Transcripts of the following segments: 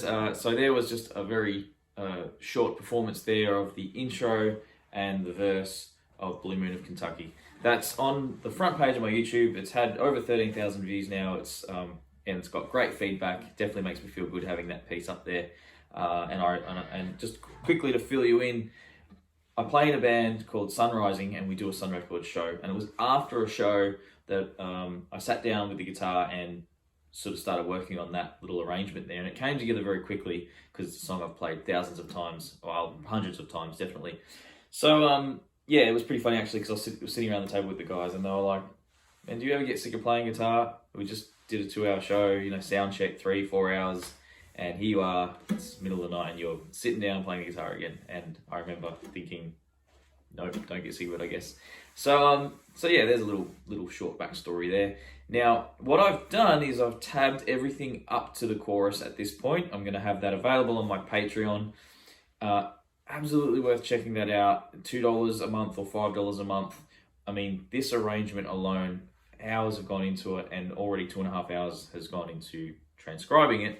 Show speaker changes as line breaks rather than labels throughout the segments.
guys. So there was just a very short performance there of the intro and the verse of Blue Moon of Kentucky. That's on the front page of my YouTube. It's had over 13,000 views now. And it's got great feedback. Definitely makes me feel good having that piece up there. And just quickly to fill you in, I play in a band called Sunrising, and we do a Sun Records show. And it was after a show that I sat down with the guitar and sort of started working on that little arrangement there. And it came together very quickly because it's a song I've played thousands of times, well, hundreds of times, definitely. So, yeah, it was pretty funny actually, because I was sitting around the table with the guys and they were like, man, do you ever get sick of playing guitar? We just did a 2-hour show, you know, sound check, 3-4 hours. And here you are, it's middle of the night and you're sitting down playing the guitar again. And I remember thinking, nope, don't get sick of it, I guess. So yeah, there's a little short backstory there. Now, what I've done is I've tabbed everything up to the chorus at this point. I'm gonna have that available on my Patreon. Absolutely worth checking that out. $2 a month or $5 a month. I mean, this arrangement alone, hours have gone into it, and already 2.5 hours has gone into transcribing it.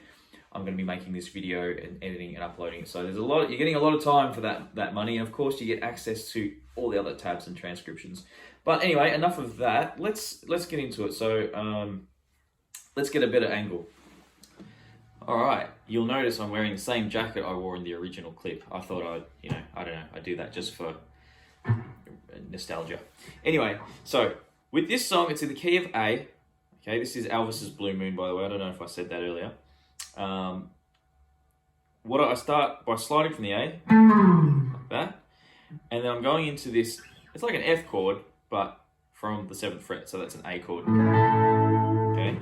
I'm going to be making this video and editing and uploading it. So there's you're getting a lot of time for that money. And of course you get access to all the other tabs and transcriptions. But anyway, enough of that. Let's get into it. So let's get a better angle. All right, you'll notice I'm wearing the same jacket I wore in the original clip. I thought I'd do that just for nostalgia. Anyway, so with this song, it's in the key of A. Okay, this is Elvis's Blue Moon, by the way. I don't know if I said that earlier. I start by sliding from the A, like that, and then I'm going into this, it's like an F chord, but from the 7th fret, so that's an A chord. Okay.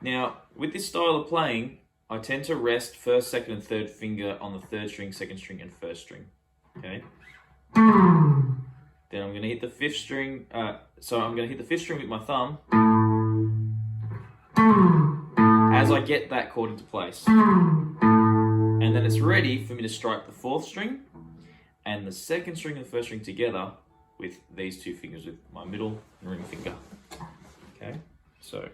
Now, with this style of playing, I tend to rest 1st, 2nd, and 3rd finger on the 3rd string, 2nd string, and 1st string. Okay. Then I'm going to hit the 5th string, so I'm going to hit the 5th string with my thumb as I get that chord into place. And then it's ready for me to strike the 4th string and the 2nd string and the 1st string together with these 2 fingers, with my middle and ring finger. Okay, so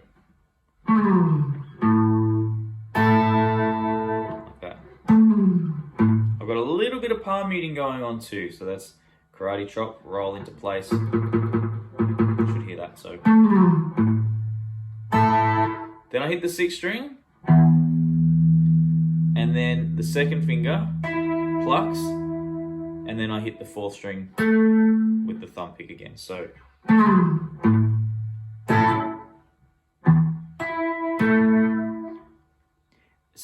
like that. I've got a little bit of palm muting going on too, so that's karate chop, roll into place. You should hear that. So then I hit the 6th string, and then the 2nd finger plucks, and then I hit the 4th string with the thumb pick again. So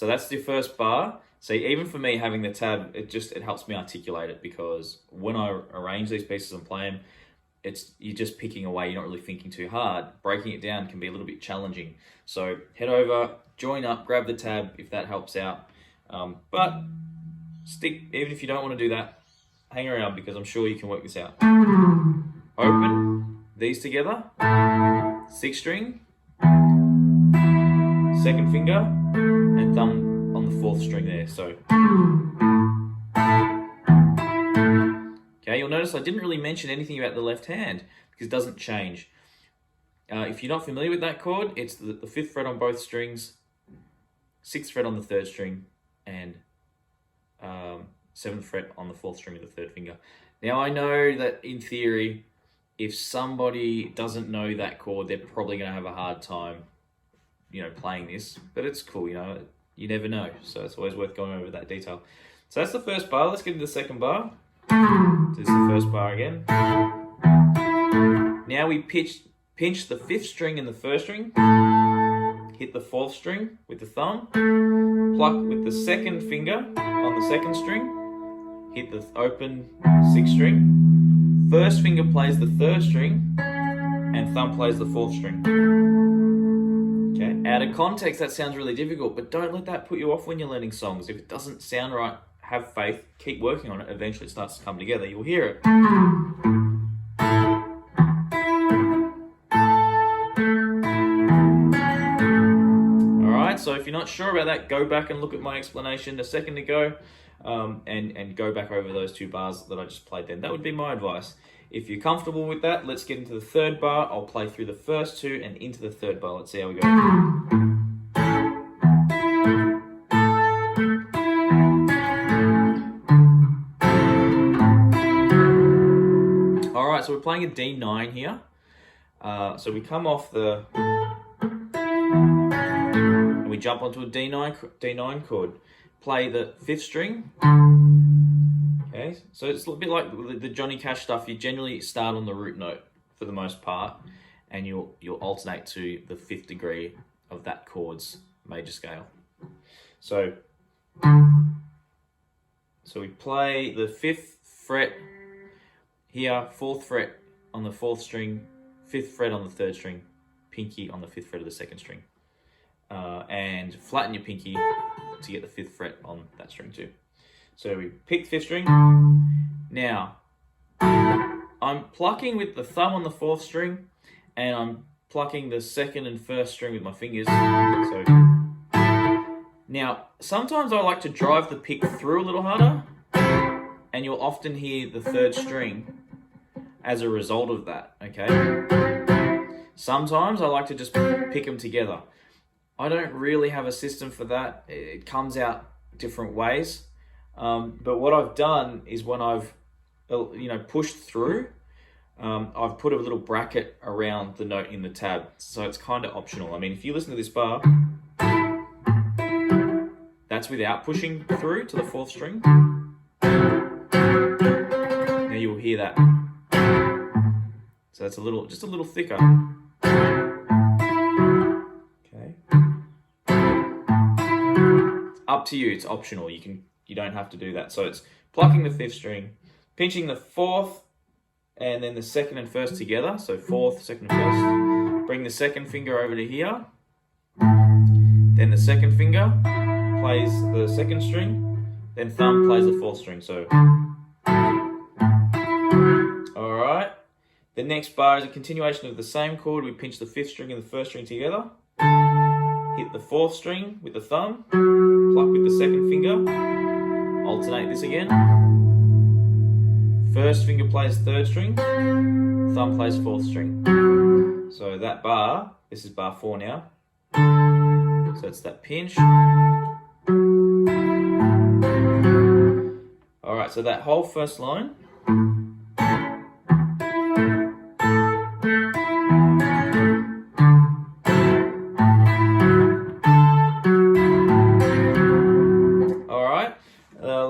that's the first bar. See, even for me, having the tab, it helps me articulate it, because when I arrange these pieces and play them, you're just picking away, you're not really thinking too hard. Breaking it down can be a little bit challenging. So head over, join up, grab the tab if that helps out. But even if you don't want to do that, hang around, because I'm sure you can work this out. Open these together, 6th string, 2nd finger, and thumb on the 4th string there. So okay, you'll notice I didn't really mention anything about the left hand, because it doesn't change. If you're not familiar with that chord, it's the 5th fret on both strings, 6th fret on the 3rd string, and 7th fret on the 4th string with the 3rd finger. Now, I know that in theory, if somebody doesn't know that chord, they're probably going to have a hard time, playing this. But it's cool, you never know. So it's always worth going over that detail. So that's the first bar. Let's get into the second bar. This is the first bar again. Now we pinch the 5th string and the 1st string, hit the 4th string with the thumb, pluck with the 2nd finger on the 2nd string, hit the open 6th string, 1st finger plays the 3rd string, and thumb plays the 4th string. Okay, out of context that sounds really difficult, but don't let that put you off when you're learning songs. If it doesn't sound right, have faith, keep working on it, eventually it starts to come together, you'll hear it. Alright, so if you're not sure about that, go back and look at my explanation a second ago, and go back over those 2 bars that I just played then. That would be my advice. If you're comfortable with that, let's get into the 3rd bar. I'll play through the first 2 and into the 3rd bar. Let's see how we go. playing a D9 here. So we come off the, and we jump onto a D9 chord. Play the 5th string. Okay, so it's a bit like the Johnny Cash stuff. You generally start on the root note for the most part, and you'll alternate to the 5th degree of that chord's major scale. So we play the 5th fret here, 4th fret on the 4th string, 5th fret on the 3rd string, pinky on the 5th fret of the 2nd string, and flatten your pinky to get the 5th fret on that string too. So we pick 5th string. Now, I'm plucking with the thumb on the 4th string, and I'm plucking the 2nd and 1st string with my fingers. So now, sometimes I like to drive the pick through a little harder, and you'll often hear the 3rd string as a result of that, okay? Sometimes I like to just pick them together. I don't really have a system for that. It comes out different ways. But what I've done is when I've pushed through, I've put a little bracket around the note in the tab. So it's kind of optional. I mean, if you listen to this bar, that's without pushing through to the 4th string. Now you'll hear that. So that's just a little thicker. Okay. It's up to you. It's optional. You don't have to do that. So it's plucking the 5th string, pinching the 4th, and then the 2nd and 1st together. So 4th, 2nd and 1st. Bring the 2nd finger over to here. Then the 2nd finger plays the 2nd string. Then thumb plays the 4th string. So, all right. The next bar is a continuation of the same chord. We pinch the 5th string and the 1st string together. Hit the 4th string with the thumb. Pluck with the 2nd finger. Alternate this again. 1st finger plays 3rd string. Thumb plays 4th string. So that bar, this is bar 4 now. So it's that pinch. All right, so that whole first line.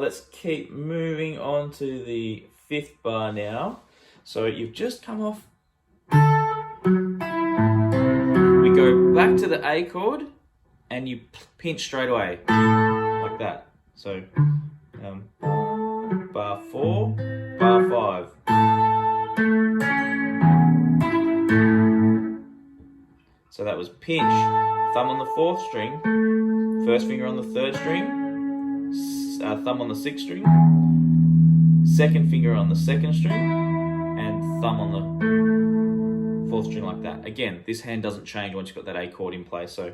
Let's keep moving on to the 5th bar now. So you've just come off. We go back to the A chord and you pinch straight away, like that. So bar 4, bar 5. So that was pinch, thumb on the 4th string, 1st finger on the 3rd string, thumb on the 6th string, 2nd finger on the 2nd string, and thumb on the 4th string like that. Again, this hand doesn't change once you've got that A chord in place. So,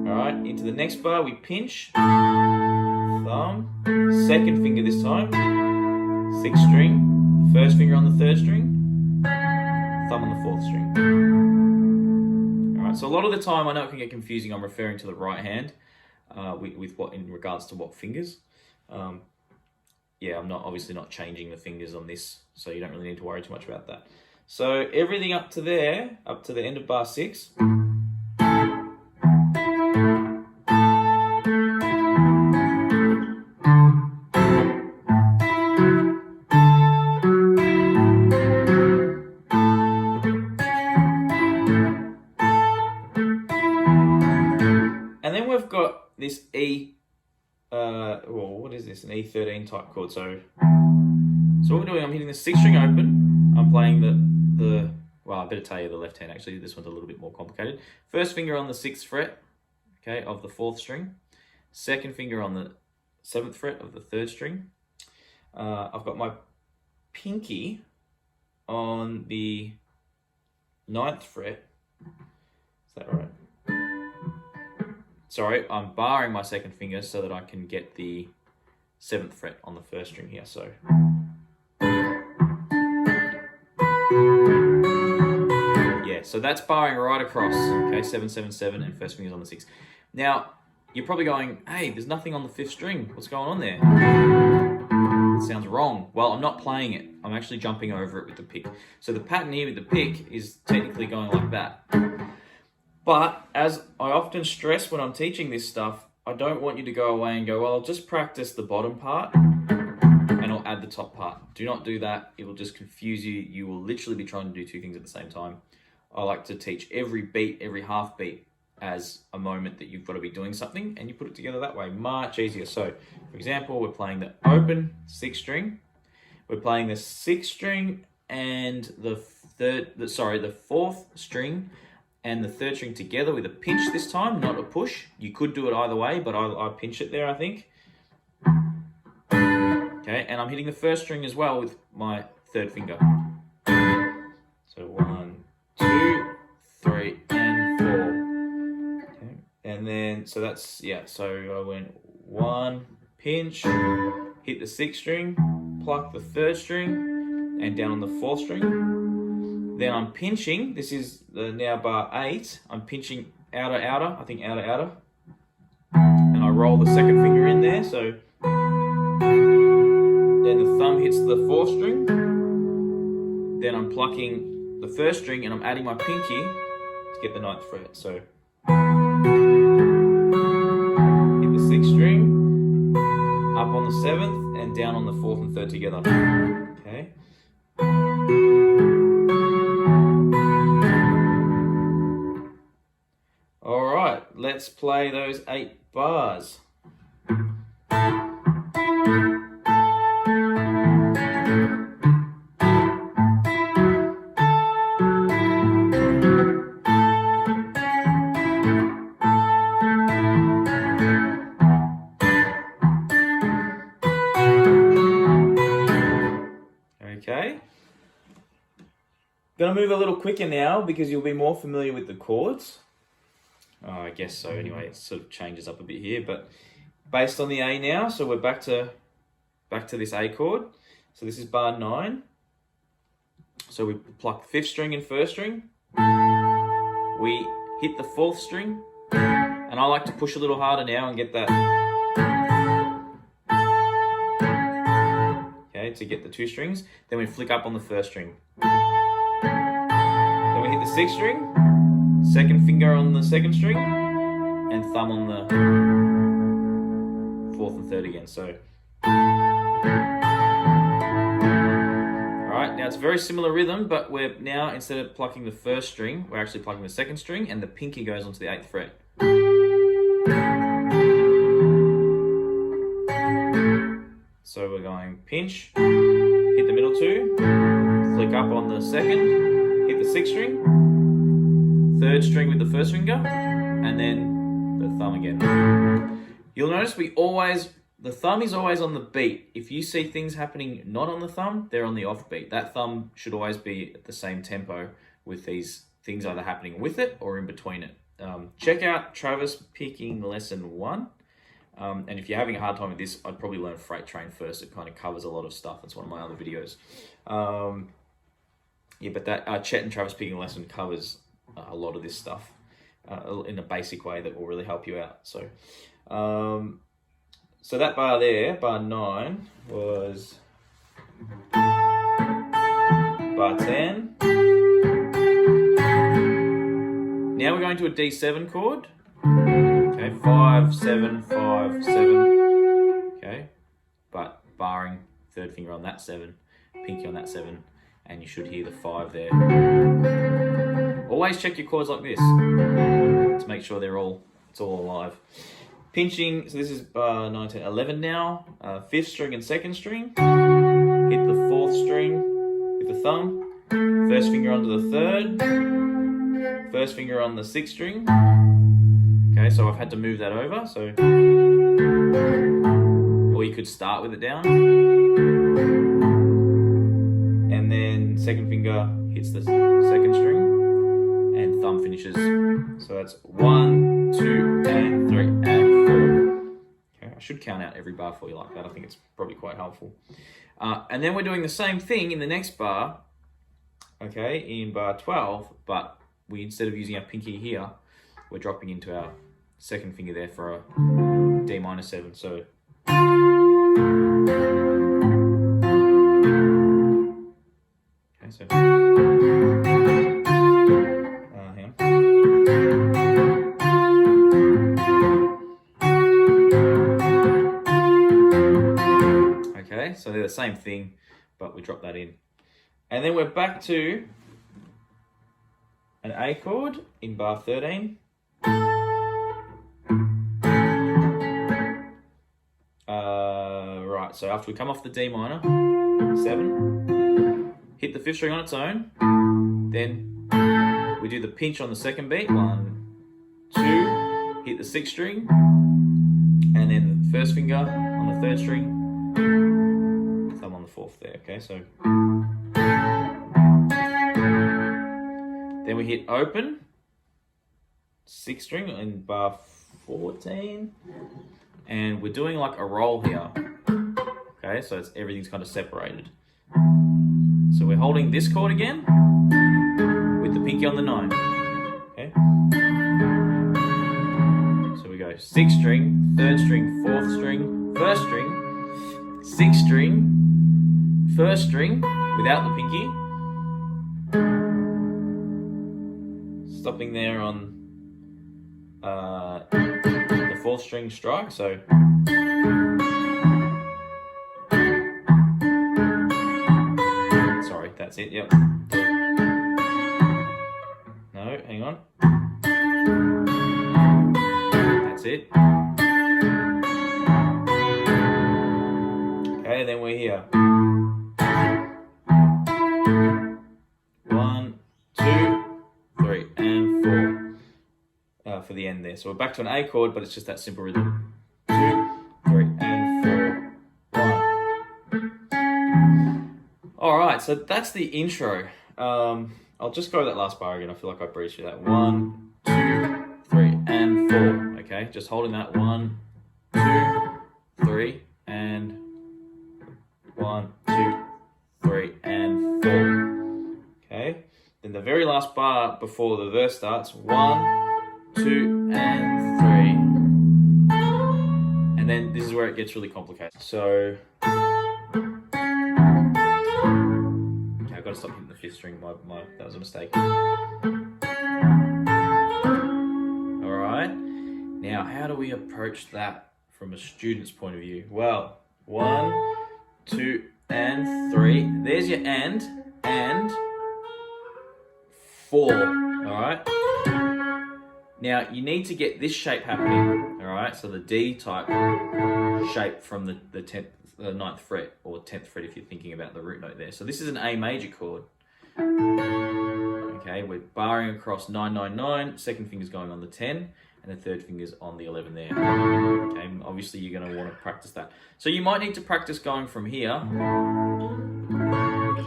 alright, into the next bar we pinch, thumb, 2nd finger this time, 6th string, 1st finger on the 3rd string, thumb on the 4th string. So a lot of the time, I know it can get confusing. I'm referring to the right hand with what in regards to what fingers. Yeah, I'm obviously not changing the fingers on this, so you don't really need to worry too much about that. So everything up to there, up to the end of bar 6. We've got this E, what is this? An E13 type chord. So what we're doing, I'm hitting the 6th string open. I'm playing well, I better tell you the left hand actually. This one's a little bit more complicated. 1st finger on the 6th fret, okay, of the 4th string. 2nd finger on the 7th fret of the 3rd string. I've got my pinky on the 9th fret. Is that right? Sorry, I'm barring my 2nd finger so that I can get the 7th fret on the 1st string here. So, yeah, so that's barring right across. Okay, 7, 7, 7, and 1st finger's on the 6th. Now, you're probably going, hey, there's nothing on the 5th string. What's going on there? It sounds wrong. Well, I'm not playing it. I'm actually jumping over it with the pick. So the pattern here with the pick is technically going like that. But as I often stress when I'm teaching this stuff, I don't want you to go away and go, well, I'll just practice the bottom part and I'll add the top part. Do not do that. It will just confuse you. You will literally be trying to do two things at the same time. I like to teach every beat, every half beat as a moment that you've got to be doing something, and you put it together that way, much easier. So, for example, we're playing the open 6th string. We're playing the 6th string and the 4th string and the 3rd string together with a pinch this time, not a push. You could do it either way, but I pinch it there, I think. Okay, and I'm hitting the 1st string as well with my 3rd finger. So 1, 2, 3, and 4. Okay, and then, so that's, yeah, so I went 1, pinch, hit the 6th string, pluck the 3rd string, and down on the 4th string. Then I'm pinching, this is the now bar 8, I'm pinching outer, I think outer, and I roll the 2nd finger in there, so then the thumb hits the 4th string, then I'm plucking the 1st string and I'm adding my pinky to get the 9th fret, so hit the 6th string, up on the 7th, and down on the 4th and 3rd together, okay? Let's play those 8 bars. Okay. Gonna move a little quicker now because you'll be more familiar with the chords. I guess so. Anyway, it sort of changes up a bit here, but based on the A now, so we're back to this A chord. So this is bar 9. So we pluck 5th string and 1st string. We hit the 4th string, and I like to push a little harder now and get that. Okay, to get the 2 strings. Then we flick up on the 1st string. Then we hit the 6th string. 2nd finger on the 2nd string, and thumb on the 4th and 3rd again. So, all right, now it's a very similar rhythm, but we're now, instead of plucking the 1st string, we're actually plucking the 2nd string, and the pinky goes onto the 8th fret. So we're going pinch, hit the middle 2, flick up on the 2nd, hit the 6th string, 3rd string with the 1st finger, and then the thumb again. You'll notice the thumb is always on the beat. If you see things happening not on the thumb, they're on the off beat. That thumb should always be at the same tempo with these things either happening with it or in between it. Check out Travis picking lesson 1. And if you're having a hard time with this, I'd probably learn Freight Train first. It kind of covers a lot of stuff. It's one of my other videos. Yeah, but that Chet and Travis picking lesson covers a lot of this stuff in a basic way that will really help you out. So, so that bar there, bar 9, was bar 10. Now we're going to a D7 chord. Okay, 5, 7, 5, 7. Okay, but barring 3rd finger on that 7, pinky on that 7, and you should hear the 5 there. Always check your chords like this to make sure it's all alive. Pinching, so this is bar 9, 10, 11 now. 5th string and 2nd string. Hit the 4th string with the thumb. 1st finger onto the 3rd. 1st finger on the 6th string. Okay, so I've had to move that over. So, or you could start with it down. And then 2nd finger hits the 2nd string. And thumb finishes. So that's 1, 2, and 3, and 4. Okay, I should count out every bar for you like that. I think it's probably quite helpful. And then we're doing the same thing in the next bar, okay, in bar 12, but we, instead of using our pinky here, we're dropping into our 2nd finger there for a D minor 7. So Okay, so hang on. Okay, so they're the same thing, but we drop that in. And then we're back to an A chord in bar 13. Right, so after we come off the D minor, 7, hit the 5th string on its own, then we do the pinch on the second beat, 1, 2, hit the 6th string, and then the 1st finger on the 3rd string, thumb on the 4th there, okay, so. Then we hit open, 6th string in bar 14, and we're doing like a roll here. Okay, so everything's kind of separated. So we're holding this chord again with the pinky on the 9. Okay. So we go 6th string, 3rd string, 4th string, 1st string, 6th string, 1st string without the pinky. Stopping there on the 4th string strike, so sorry, that's it, yep. No, hang on. That's it. Okay, then we're here. 1, 2, 3, and 4 for the end there. So we're back to an A chord, but it's just that simple rhythm. 2, 3, and 4. 1. All right, so that's the intro. I'll just go that last bar again. I feel like I breezed through that. 1, 2, 3, and 4. Okay, just holding that. 1, 2, 3, and 1, 2, 3, and 4. Okay. Then the very last bar before the verse starts, 1, 2, and 3. And then this is where it gets really complicated. So, okay, I've got to stop hitting the 5th string. That was a mistake. Alright. Now, how do we approach that from a student's point of view? Well, 1, 2, and 3. There's your and 4, all right? Now, you need to get this shape happening, all right? So the D type shape from the 9th fret, or 10th fret if you're thinking about the root note there. So this is an A major chord. Okay, we're barring across 9, 9, 9, 2nd finger's going on the 10, and the 3rd finger's on the 11 there. Okay, obviously you're gonna wanna practice that. So you might need to practice going from here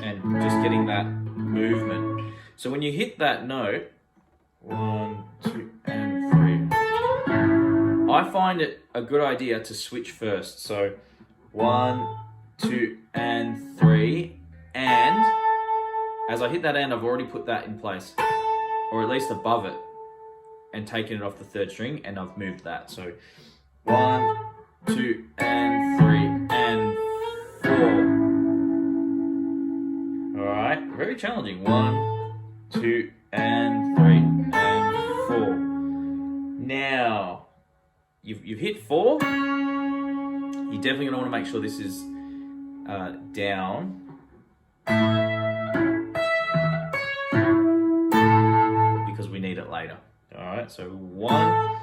and just getting that movement. So when you hit that note, 1, 2, and 3, I find it a good idea to switch first. So 1, 2, and 3, and as I hit that end, I've already put that in place, or at least above it, and taken it off the 3rd string, and I've moved that. So 1, 2, and 3, and 4. All right, very challenging. 1, 2, and 3, and 4. Now, you've hit 4. You're definitely going to want to make sure this is down. Because we need it later. Alright, so 1,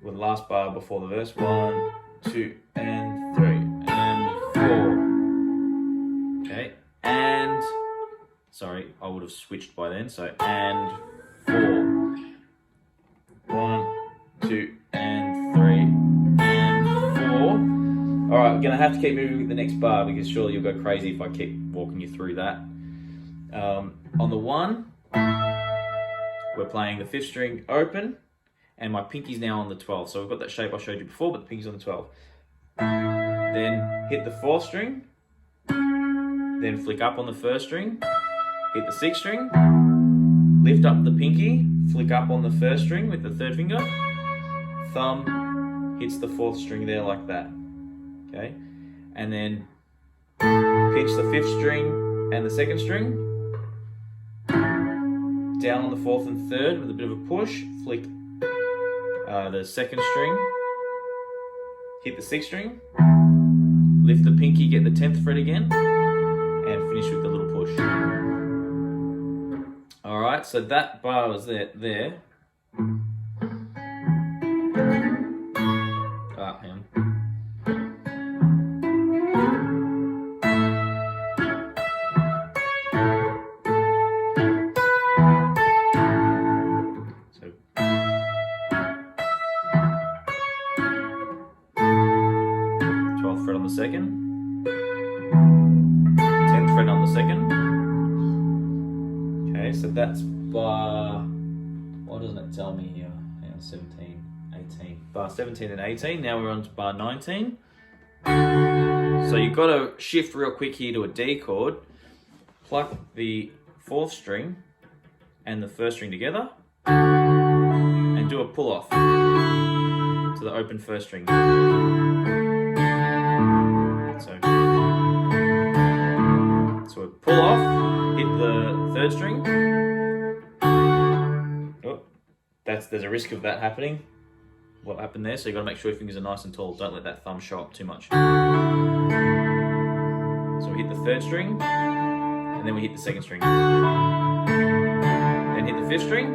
with the last bar before the verse. 1, 2, and 3, and 4. Okay, and... Sorry, I would have switched by then. So, and 4. 1, 2, and 3, and 4. All right, we're gonna have to keep moving with the next bar because surely you'll go crazy if I keep walking you through that. On the 1, we're playing the 5th string open, and my pinky's now on the 12. So we've got that shape I showed you before, but the pinky's on the 12. Then hit the 4th string, then flick up on the 1st string. Hit the 6th string, lift up the pinky, flick up on the 1st string with the 3rd finger, thumb hits the 4th string there like that, okay? And then pinch the 5th string and the 2nd string, down on the 4th and 3rd with a bit of a push, flick the 2nd string, hit the 6th string, lift the pinky, get the 10th fret again, and finish with the little push. Alright, so that bar was there. Hang on. So 12th fret on the 2nd, 10th fret on the 2nd. Okay, so that's bar, what doesn't it tell me here? Hang on, 17, 18. Bar 17 and 18. Now we're on to bar 19. So you've got to shift real quick here to a D chord, pluck the 4th string and the 1st string together, and do a pull off to the open 1st string. So a pull off, hit the 3rd string. Oh, there's a risk of that happening. What happened there? So you've got to make sure your fingers are nice and tall. Don't let that thumb show up too much. So we hit the 3rd string, and then we hit the 2nd string. Then hit the 5th string.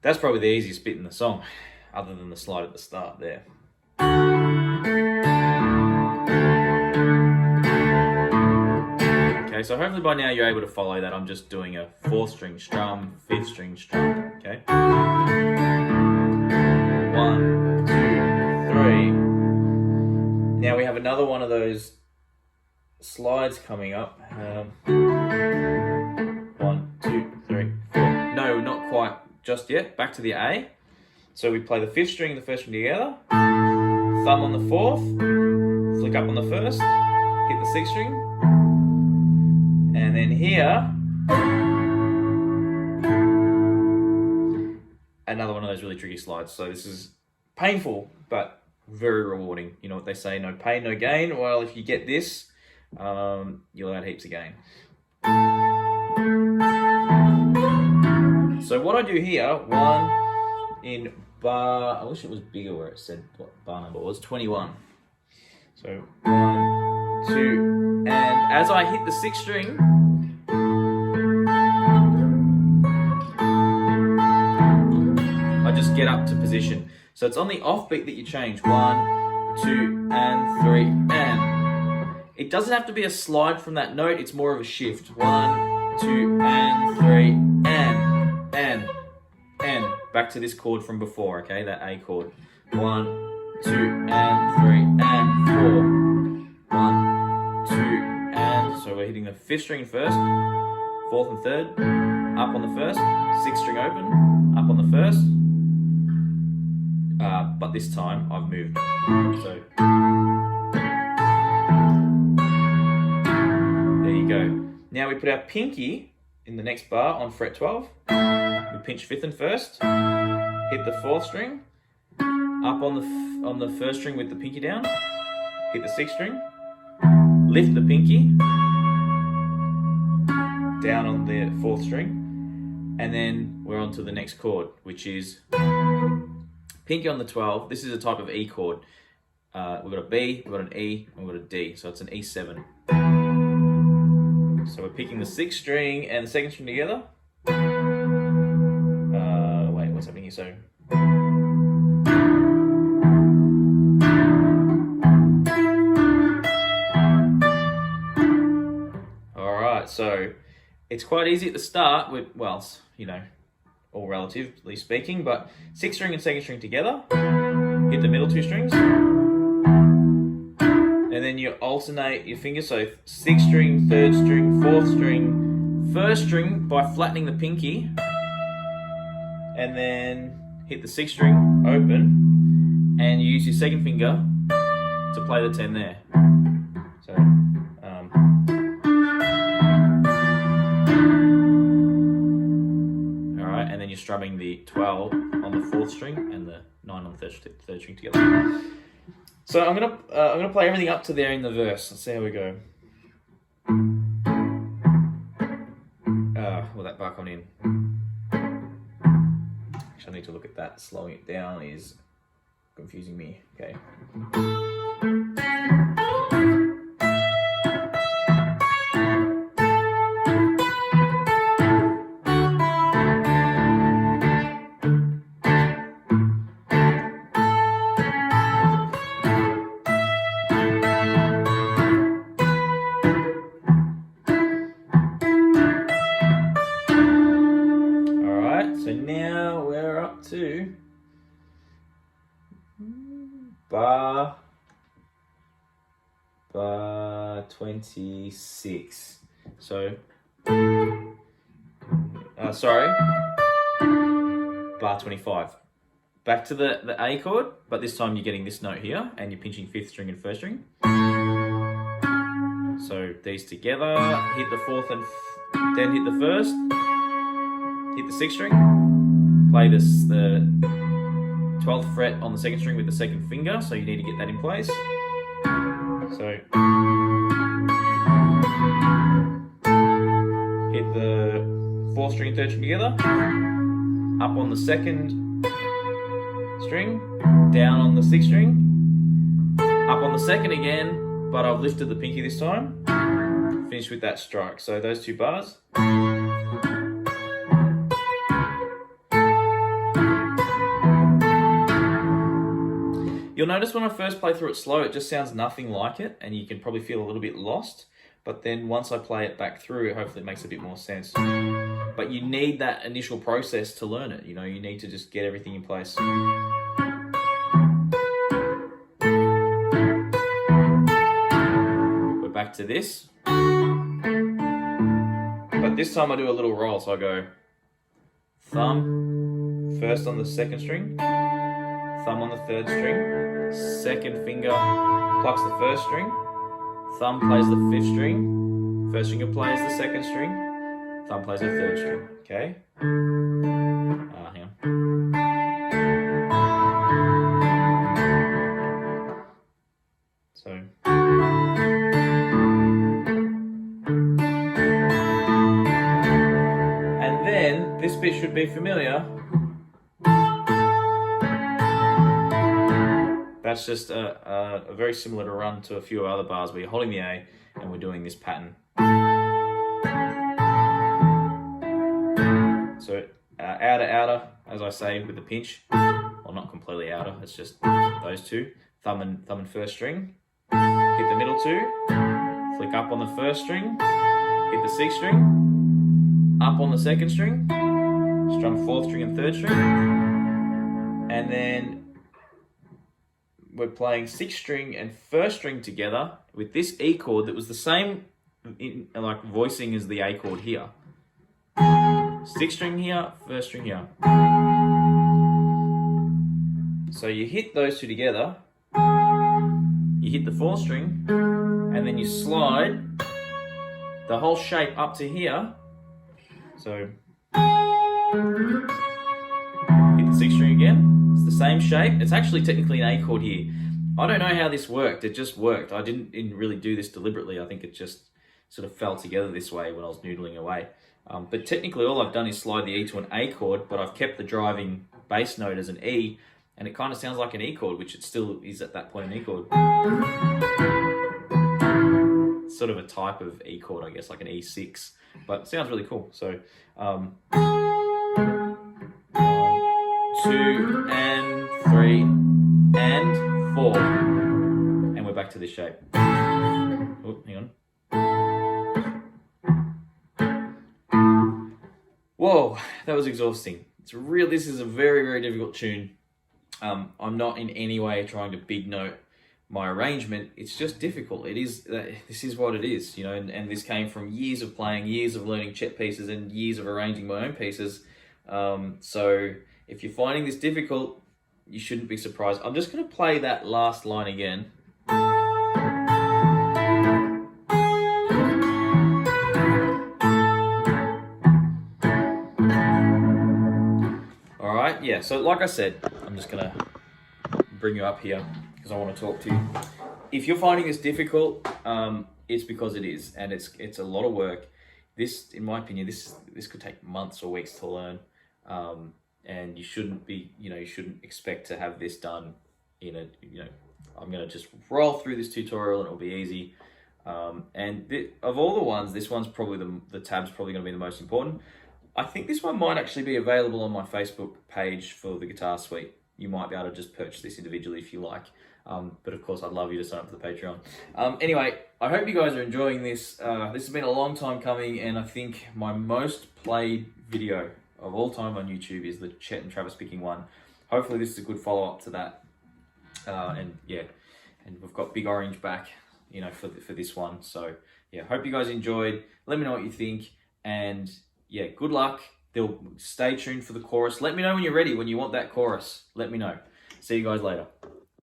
That's probably the easiest bit in the song, other than the slide at the start there. Okay, so hopefully by now you're able to follow that. I'm just doing a 4th string strum, 5th string strum, okay? 1, 2, 3. Now we have another one of those slides coming up. 1, 2, 3, 4. No, not quite just yet. Back to the A. So we play the 5th string and the 1st string together, thumb on the 4th, flick up on the 1st, hit the 6th string, and then here, another one of those really tricky slides. So this is painful, but very rewarding. You know what they say, no pain, no gain. Well, if you get this, you'll add heaps of gain. So what I do here, 1 in bar, I wish it was bigger where it said what bar number was, 21. So 1, 2, and as I hit the 6th string, I just get up to position. So it's on the offbeat that you change. 1, 2, and 3, and. It doesn't have to be a slide from that note, it's more of a shift. 1, 2, and 3, and. Back to this chord from before, okay, that A chord. 1, 2, and 3, and 4. 1, 2, and. So we're hitting the 5th string first, 4th and 3rd, up on the 1st, 6th string open, up on the 1st. But this time I've moved. So there you go. Now we put our pinky in the next bar on fret 12. We pinch 5th and 1st, hit the 4th string, up on the 1st string with the pinky down, hit the 6th string, lift the pinky, down on the 4th string, and then we're on to the next chord, which is pinky on the 12. This is a type of E chord. We've got a B, we've got an E, and we've got a D, so it's an E7. So we're picking the 6th string and the 2nd string together. What's happening here? So alright, so it's quite easy at the start with, well, you know, all relatively speaking, but 6th string and 2nd string together, hit the middle 2 strings, and then you alternate your fingers, so 6th string, 3rd string, 4th string, 1st string by flattening the pinky, and then hit the 6th string open, and you use your 2nd finger to play the 10 there. So, alright, and then you're strumming the 12 on the 4th string and the 9 on the 3rd string together. So I'm gonna play everything up to there in the verse. Let's see how we go. Well, that bar coming in. Actually, I need to look at that. Slowing it down is confusing me. Okay. So now we're up to bar 26. So, sorry, bar 25. Back to the A chord, but this time you're getting this note here, and you're pinching 5th string and 1st string. So these together, hit the 4th and then hit the 1st. Hit the 6th string, play the 12th fret on the 2nd string with the 2nd finger, so you need to get that in place. So, hit the 4th string and 3rd string together, up on the 2nd string, down on the 6th string, up on the 2nd again, but I've lifted the pinky this time, finish with that strike. So those 2 bars. You'll notice when I first play through it slow, it just sounds nothing like it, and you can probably feel a little bit lost. But then once I play it back through, hopefully it makes a bit more sense. But you need that initial process to learn it. You know, you need to just get everything in place. We're back to this. But this time I do a little roll, so I go thumb, 1st on the 2nd string, thumb on the 3rd string, 2nd finger plucks the 1st string, thumb plays the 5th string, 1st finger plays the 2nd string, thumb plays the 3rd string. Okay? Hang on. So. And then, this bit should be familiar. That's just a very similar to run to a few other bars where you're holding the A and we're doing this pattern. So outer, outer, as I say, with the pinch. Well, not completely outer, it's just those 2. Thumb and 1st string. Hit the middle 2. Flick up on the 1st string. Hit the 6th string. Up on the 2nd string. Strum 4th string and 3rd string. And then we're playing 6th string and 1st string together with this E chord that was the same like voicing as the A chord here. 6th string here, 1st string here. So you hit those 2 together, you hit the 4th string, and then you slide the whole shape up to here. So hit the 6th string again. It's the same shape. It's actually technically an A chord here. I don't know how this worked. It just worked. I didn't really do this deliberately. I think it just sort of fell together this way when I was noodling away. But technically all I've done is slide the E to an A chord, but I've kept the driving bass note as an E, and it kind of sounds like an E chord, which it still is at that point an E chord. It's sort of a type of E chord, I guess, like an E6, but it sounds really cool. So 2 and 3 and 4, and we're back to this shape. Oh, hang on. Whoa, that was exhausting. This is a very, very difficult tune. I'm not in any way trying to big note my arrangement. It's just difficult. This is what it is, you know, and this came from years of playing, years of learning Chet pieces, and years of arranging my own pieces. So if you're finding this difficult, you shouldn't be surprised. I'm just going to play that last line again. Alright, yeah, so like I said, I'm just going to bring you up here because because I want to talk to you. If you're finding this difficult, it's because it is, and it's a lot of work. This, in my opinion, this could take months or weeks to learn, and you shouldn't be, you shouldn't expect to have this done in a, I'm gonna just roll through this tutorial and it'll be easy. Of all the ones, this one's probably the tab's probably going to be the most important. I think this one might actually be available on my Facebook page for the guitar suite. You might be able to just purchase this individually if you like. But of course, I'd love you to sign up for the Patreon. Anyway, I hope you guys are enjoying this. This has been a long time coming, and I think my most played video of all time on YouTube is the Chet and Travis picking one. Hopefully this is a good follow-up to that. And we've got Big Orange back, for this one. So yeah, hope you guys enjoyed. Let me know what you think, and yeah, good luck. Stay tuned for the chorus. Let me know when you're ready, when you want that chorus. Let me know. See you guys later.